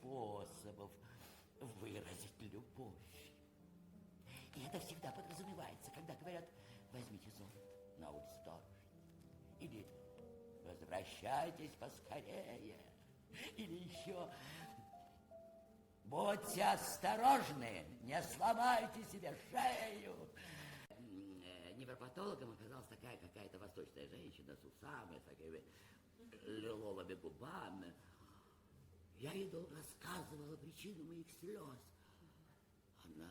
способов выразить любовь. И это всегда подразумевается, когда говорят: возьмите зонт, на улице дождь. Или возвращайтесь поскорее. Или еще: будьте осторожны, не сломайте себе шею. Невропатологом оказалась такая какая-то восточная женщина с усами, с такими лиловыми губами. Я ей долго рассказывала причину моих слез. Она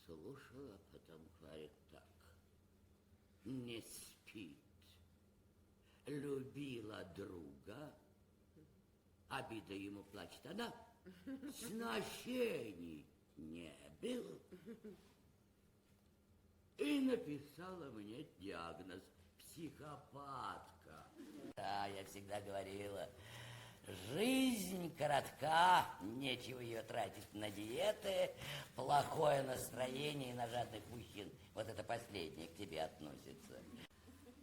слушала, потом говорит так: не спит, любила друга, обида ему, плачет она, сношений не было. И написала мне диагноз: психопатка. Да, я всегда говорила, жизнь коротка, нечего ее тратить на диеты, плохое настроение и на жадных мужчин. Вот это последнее к тебе относится.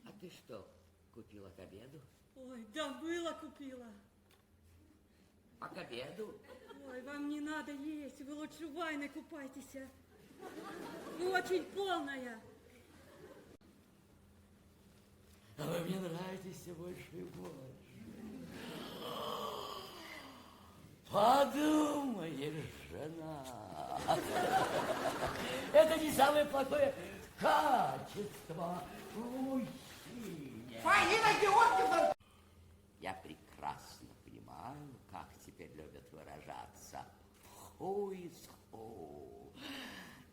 А ты что, купила к обеду? Ой, да было купила. А к обеду? Ой, вам не надо есть, вы лучше в ванной купайтесь. Вы очень полная. А вы мне нравитесь все больше и больше. Подумаешь, жена. Это не самое плохое качество в мужчине. Фаина Георгиевна! Я прекрасно понимаю, как теперь любят выражаться. Ху из ху.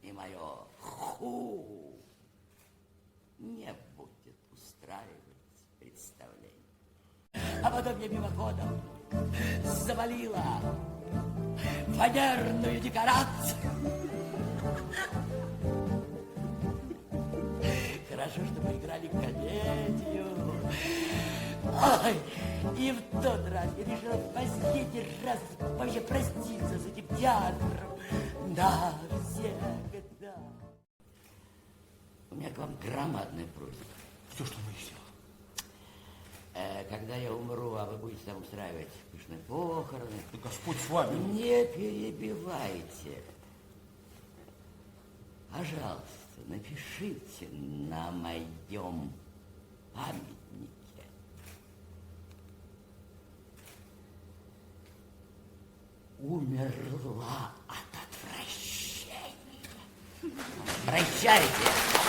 И мое ху не будет устраивать представление. А потом я мимоходом завалила фанерную декорацию. Хорошо, что мы играли комедию. Ой, и в тот раз я решила в последний раз вообще проститься с этим театром навсегда. У меня к вам громадная просьба. Все, что мы еще. Когда я умру, а вы будете там устраивать пышные похороны, Да Господь с вами. не перебивайте. Пожалуйста, напишите на моем памятнике: умерла от отвращения. Прощайте.